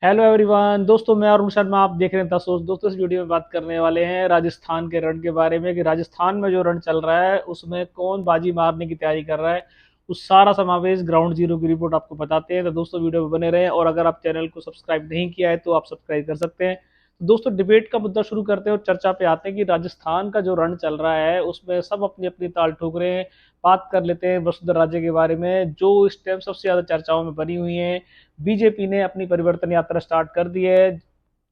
Hello everyone दोस्तों, मैं अरुण शर्मा। आप देख रहे हैं तसोस। दोस्तों, इस वीडियो में बात करने वाले हैं राजस्थान के रण के बारे में कि राजस्थान में जो रण चल रहा है उसमें कौन बाजी मारने की तैयारी कर रहा है। उस सारा समावेश ग्राउंड जीरो की रिपोर्ट आपको बताते हैं। तो दोस्तों, वीडियो में बने रहें और अगर आप चैनल को सब्सक्राइब नहीं किया है तो आप सब्सक्राइब कर सकते हैं। तो दोस्तों, डिबेट का मुद्दा शुरू करते हैं और चर्चा पे आते हैं कि राजस्थान का जो रण चल रहा है उसमें सब अपनी अपनी ताल ठोक रहे हैं। बात कर लेते हैं वसुंधरा राजे के बारे में, जो इस टाइम सबसे ज्यादा चर्चाओं में बनी हुई है। बीजेपी ने अपनी परिवर्तन यात्रा स्टार्ट कर दी है।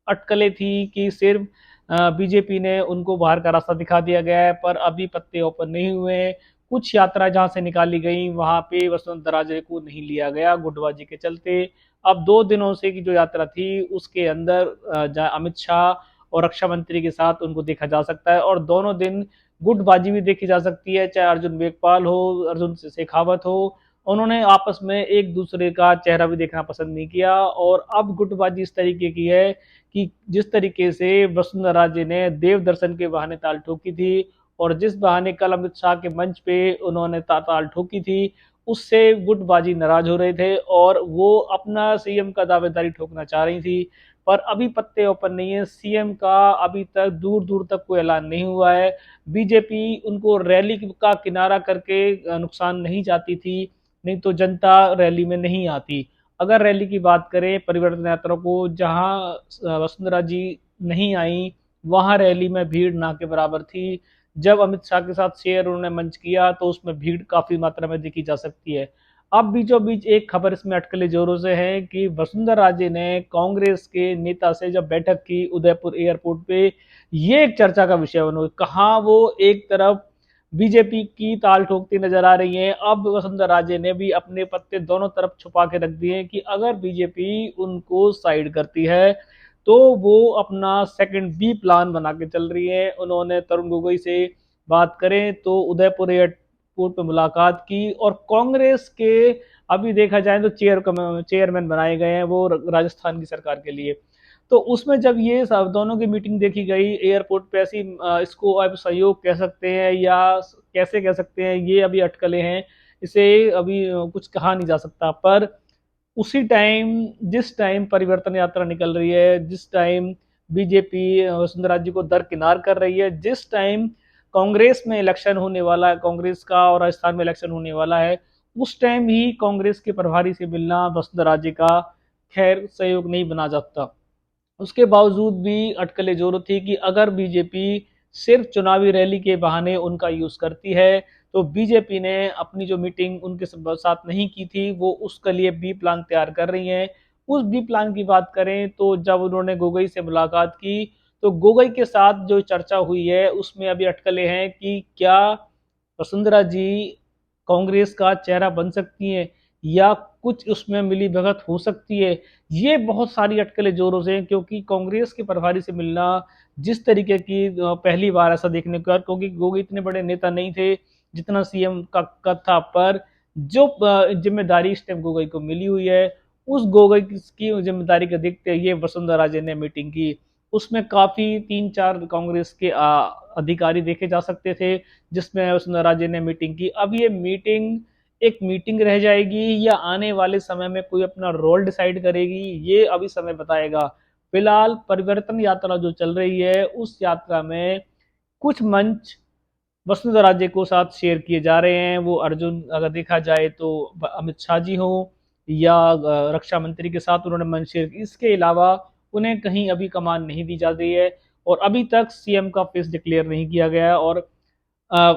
अटकलें थी कि सिर्फ बीजेपी ने उनको बाहर का रास्ता दिखा दिया गया है, पर अभी पत्ते ओपन नहीं हुए हैं। कुछ यात्रा जहां से निकाली गई वहां पे वसुंधरा राजे को नहीं लिया गया गुटबाजी के चलते। अब 2 दिनों से की जो यात्रा थी उसके अंदर अमित शाह और रक्षा मंत्री के साथ उनको देखा जा सकता है और दोनों दिन गुटबाजी भी देखी जा सकती है, चाहे अर्जुन वेगपाल हो, अर्जुन शेखावत हो। उन्होंने आपस में एक दूसरे का चेहरा भी देखना पसंद नहीं किया। और अब गुटबाजी इस तरीके की है कि जिस तरीके से वसुंधरा राजे ने देव दर्शन के बहाने ताल ठोकी थी और जिस बहाने कल अमित शाह के मंच पे उन्होंने ताल ठोकी थी, उससे गुटबाजी नाराज हो रहे थे और वो अपना सीएम का दावेदारी ठोकना चाह रही थी। पर अभी पत्ते ओपन नहीं है सीएम का। अभी तक दूर दूर तक कोई ऐलान नहीं हुआ है। बीजेपी उनको रैली का किनारा करके नुकसान नहीं चाहती थी, नहीं तो जनता रैली में नहीं आती। अगर रैली की बात करें परिवर्तन यात्रा को, जहां वसुंधरा जी नहीं आई वहां रैली में भीड़ ना के बराबर थी। जब अमित शाह के साथ शेयर उन्होंने मंच किया तो उसमें भीड़ काफी मात्रा में देखी जा सकती है। अब बीचों बीच एक खबर इसमें अटकले जोरों से है कि वसुंधरा राजे ने कांग्रेस के नेता से जब बैठक की उदयपुर एयरपोर्ट पे, ये एक चर्चा का विषय बना। कहा वो एक तरफ बीजेपी की ताल ठोकती नजर आ रही है। अब वसुंधरा राजे ने भी अपने पत्ते दोनों तरफ छुपा के रख दिए कि अगर बीजेपी उनको साइड करती है तो वो अपना सेकंड बी प्लान बना के चल रही है। उन्होंने तरुण गोगोई से बात करें तो उदयपुर एयरपोर्ट पर मुलाकात की और कांग्रेस के अभी देखा जाए तो चेयरमैन बनाए गए हैं वो राजस्थान की सरकार के लिए। तो उसमें जब ये सब दोनों की मीटिंग देखी गई एयरपोर्ट पे, ऐसी इसको अब सहयोग कह सकते हैं या कैसे कह सकते हैं, ये अभी अटकलें हैं। इसे अभी कुछ कहा नहीं जा सकता। पर उसी टाइम, जिस टाइम परिवर्तन यात्रा निकल रही है, जिस टाइम बीजेपी वसुंधरा जी को दरकिनार कर रही है, जिस टाइम कांग्रेस में इलेक्शन होने वाला है, कांग्रेस का और राजस्थान में इलेक्शन होने वाला है, उस टाइम ही कांग्रेस के प्रभारी से मिलना वसुंधरा जी का खैर सहयोग नहीं बना सकता। उसके बावजूद भी अटकलें जोरों थी कि अगर बीजेपी सिर्फ चुनावी रैली के बहाने उनका यूज करती है तो बीजेपी ने अपनी जो मीटिंग उनके साथ नहीं की थी वो उसके लिए बी प्लान तैयार कर रही है। उस बी प्लान की बात करें तो जब उन्होंने गोगोई से मुलाकात की तो गोगोई के साथ जो चर्चा हुई है उसमें अभी अटकलें हैं कि क्या वसुंधरा जी कांग्रेस का चेहरा बन सकती है या कुछ उसमें मिली भगत हो सकती है। ये बहुत सारी अटकलें जोरों से हैं क्योंकि कांग्रेस के प्रभारी से मिलना जिस तरीके की पहली बार ऐसा देखने को, क्योंकि गोगोई इतने बड़े नेता नहीं थे जितना सीएम का था। पर जो जिम्मेदारी इस टाइम गोगोई को मिली हुई है, उस गोगोई की जिम्मेदारी को देखते हुए वसुंधरा राजे ने मीटिंग की। उसमें काफी 3-4 कांग्रेस के अधिकारी देखे जा सकते थे जिसमें वसुंधरा राजे ने मीटिंग की। अब ये मीटिंग एक मीटिंग रह जाएगी या आने वाले समय में कोई अपना रोल डिसाइड करेगी, ये अभी समय बताएगा। फिलहाल परिवर्तन यात्रा जो चल रही है उस यात्रा में कुछ मंच वसुंधरा राजे को साथ शेयर किए जा रहे हैं। वो अर्जुन, अगर देखा जाए तो अमित शाह जी हो या रक्षा मंत्री के साथ उन्होंने मंच शेयर की। इसके अलावा उन्हें कहीं अभी कमान नहीं दी जा रही है और अभी तक सीएम का फेस डिक्लेयर नहीं किया गया है। और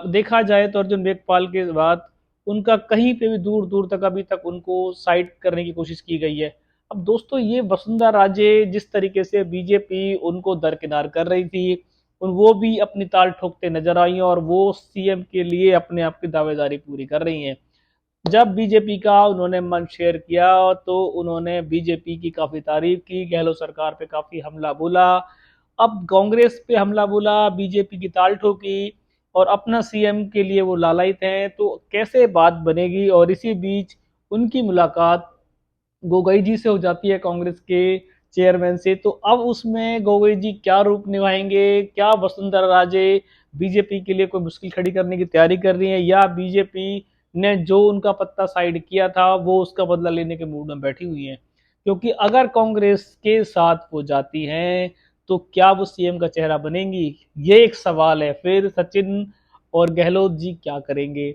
देखा जाए तो अर्जुन वेगपाल के बाद उनका कहीं पे भी दूर दूर तक अभी तक उनको साइड करने की कोशिश की गई है। अब दोस्तों, ये वसुंधरा राजे जिस तरीके से बीजेपी उनको दरकिनार कर रही थी, वो भी अपनी ताल ठोकते नजर आई और वो सीएम के लिए अपने आप की दावेदारी पूरी कर रही हैं। जब बीजेपी का उन्होंने मंच शेयर किया तो उन्होंने बीजेपी की काफी तारीफ की, गहलोत सरकार पे काफी हमला बोला। अब कांग्रेस पे हमला बोला, बीजेपी की ताल ठोकी और अपना सीएम के लिए वो लालायित हैं। तो कैसे बात बनेगी। और इसी बीच उनकी मुलाकात गोगोई जी से हो जाती है, कांग्रेस के चेयरमैन से। तो अब उसमें गोगोई जी क्या रूप निभाएंगे, क्या वसुंधरा राजे बीजेपी के लिए कोई मुश्किल खड़ी करने की तैयारी कर रही है या बीजेपी ने जो उनका पत्ता साइड किया था वो उसका बदला लेने के मूड में बैठी हुई है। क्योंकि अगर कांग्रेस के साथ वो जाती हैं तो क्या वो सीएम का चेहरा बनेंगी, ये एक सवाल है। फिर सचिन और गहलोत जी क्या करेंगे?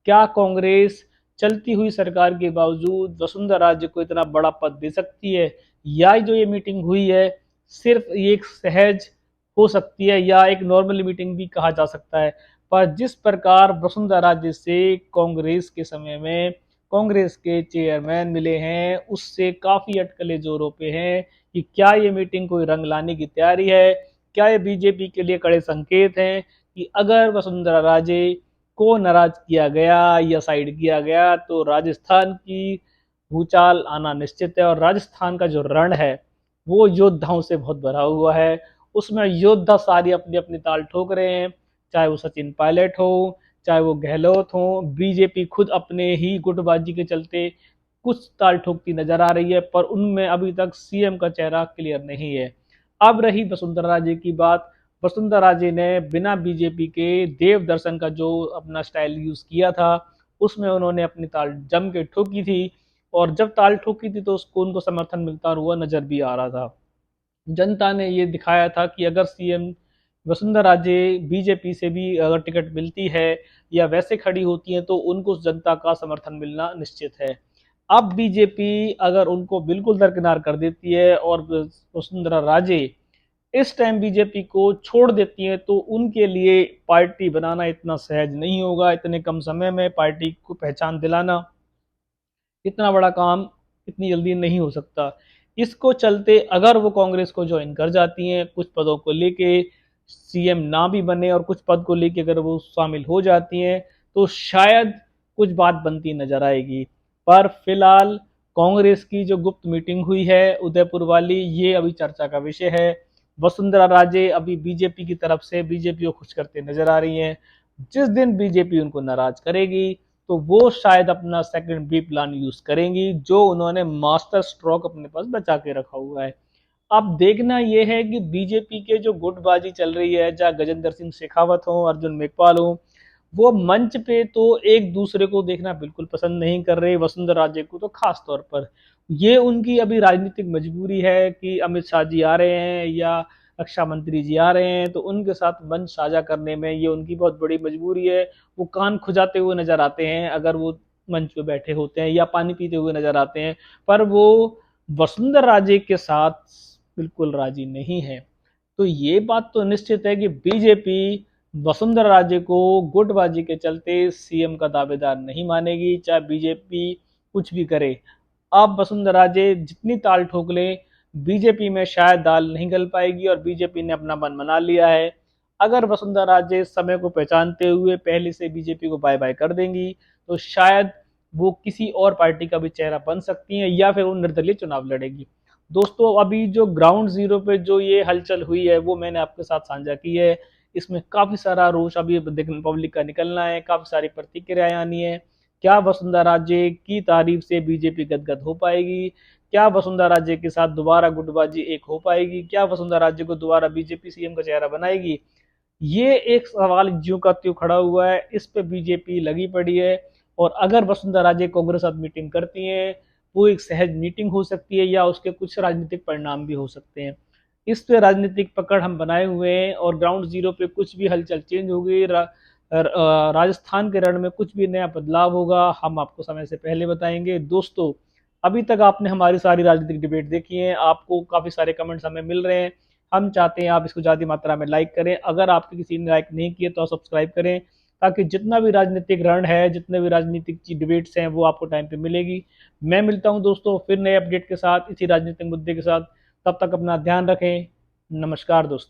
क्या कांग्रेस चलती हुई सरकार के बावजूद वसुंधरा राजे को इतना बड़ा पद दे सकती है, या जो ये मीटिंग हुई है सिर्फ ये एक सहज हो सकती है, या एक नॉर्मल मीटिंग भी कहा जा सकता है। पर जिस प्रकार वसुंधरा राजे से कांग्रेस के समय में कांग्रेस के चेयरमैन मिले हैं, उससे काफी अटकलें जोरों पे हैं कि क्या ये मीटिंग कोई रंग लाने की तैयारी है, क्या ये बीजेपी के लिए कड़े संकेत हैं कि अगर वसुंधरा राजे को नाराज किया गया या साइड किया गया तो राजस्थान की भूचाल आना निश्चित है। और राजस्थान का जो रण है वो योद्धाओं से बहुत भरा हुआ है, उसमें योद्धा सारी अपनी अपनी ताल ठोक रहे हैं, चाहे वो सचिन पायलट हो, चाहे वो गहलोत हो। बीजेपी खुद अपने ही गुटबाजी के चलते कुछ ताल ठोकती नजर आ रही है, पर उनमें अभी तक सीएम का चेहरा क्लियर नहीं है। अब रही वसुंधरा राजे की बात। वसुंधरा राजे ने बिना बीजेपी के देव दर्शन का जो अपना स्टाइल यूज किया था, उसमें उन्होंने अपनी ताल जम के ठोकी थी, और जब ताल ठोकी थी तो उसको उनको समर्थन मिलता हुआ नजर भी आ रहा था। जनता ने ये दिखाया था कि अगर सीएम वसुंधरा राजे बीजेपी से भी अगर टिकट मिलती है या वैसे खड़ी होती है तो उनको जनता का समर्थन मिलना निश्चित है। अब बीजेपी अगर उनको बिल्कुल दरकिनार कर देती है और वसुंधरा राजे इस टाइम बीजेपी को छोड़ देती है तो उनके लिए पार्टी बनाना इतना सहज नहीं होगा। इतने कम समय में पार्टी को पहचान दिलाना इतना बड़ा काम इतनी जल्दी नहीं हो सकता। इसको चलते अगर वो कांग्रेस को ज्वाइन कर जाती हैं, कुछ पदों को लेके सीएम ना भी बने और कुछ पद को लेके अगर वो शामिल हो जाती हैं तो शायद कुछ बात बनती नजर आएगी। पर फिलहाल कांग्रेस की जो गुप्त मीटिंग हुई है उदयपुर वाली, ये अभी चर्चा का विषय है। वसुंधरा राजे अभी बीजेपी की तरफ से बीजेपी को खुश करते नजर आ रही हैं। जिस दिन बीजेपी उनको नाराज करेगी तो वो शायद अपना सेकंड बी प्लान यूज करेंगी, जो उन्होंने मास्टर स्ट्रोक अपने पास बचा के रखा हुआ है। अब देखना यह है कि बीजेपी के जो गुटबाजी चल रही है, चाहे गजेंद्र सिंह शेखावत हो, अर्जुन मेघवाल हो, वो मंच पे तो एक दूसरे को देखना बिल्कुल पसंद नहीं कर रहे, वसुंधरा राजे को तो खास तौर पर। ये उनकी अभी राजनीतिक मजबूरी है कि अमित शाह जी आ रहे हैं या रक्षा मंत्री जी आ रहे हैं तो उनके साथ मंच साझा करने में ये उनकी बहुत बड़ी मजबूरी है। वो कान खुजाते हुए नजर आते हैं अगर वो मंच पे बैठे होते हैं या पानी पीते हुए नजर आते हैं, पर वो वसुंधरा राजे के साथ बिल्कुल राजी नहीं है। तो ये बात तो निश्चित है कि बीजेपी वसुंधरा राजे को गुटबाजी के चलते सीएम का दावेदार नहीं मानेगी, चाहे बीजेपी कुछ भी करे। अब वसुंधरा राजे जितनी ताल ठोक ले, बीजेपी में शायद दाल नहीं गल पाएगी और बीजेपी ने अपना मन बना लिया है। अगर वसुंधरा राजे समय को पहचानते हुए पहले से बीजेपी को बाय बाय कर देंगी तो शायद वो किसी और पार्टी का भी चेहरा बन सकती हैं या फिर वो निर्दलीय चुनाव लड़ेगी। दोस्तों, अभी जो ग्राउंड जीरो पे जो ये हलचल हुई है वो मैंने आपके साथ साझा की है। इसमें काफी सारा रोष अभी पब्लिक का निकलना है, काफी सारी प्रतिक्रियाएं आनी है। क्या वसुंधरा राजे की तारीफ से बीजेपी गदगद हो पाएगी? क्या वसुंधरा राजे के साथ दोबारा गुटबाजी एक हो पाएगी? क्या वसुंधरा राजे को दोबारा बीजेपी सीएम का चेहरा बनाएगी? ये एक सवाल ज्यों का त्यों खड़ा हुआ है, इस पे बीजेपी लगी पड़ी है। और अगर वसुंधरा राजे कांग्रेस साथ मीटिंग करती हैं, वो एक सहज मीटिंग हो सकती है या उसके कुछ राजनीतिक परिणाम भी हो सकते हैं। इस पे राजनीतिक पकड़ हम बनाए हुए हैं और ग्राउंड जीरो पे कुछ भी हलचल चेंज हो गई, राजस्थान के रण में कुछ भी नया बदलाव होगा, हम आपको समय से पहले बताएंगे। दोस्तों, अभी तक आपने हमारी सारी राजनीतिक डिबेट देखी है, आपको काफी सारे कमेंट्स हमें मिल रहे हैं। हम चाहते हैं आप इसको ज़्यादा मात्रा में लाइक करें। अगर आपके किसी ने लाइक नहीं किए तो सब्सक्राइब करें, ताकि जितना भी राजनीतिक रण है, जितने भी राजनीतिक डिबेट्स हैं, वो आपको टाइम पे मिलेगी। मैं मिलता हूं दोस्तों फिर नए अपडेट के साथ, इसी राजनीतिक मुद्दे के साथ। तब तक अपना ध्यान रखें। नमस्कार दोस्तों।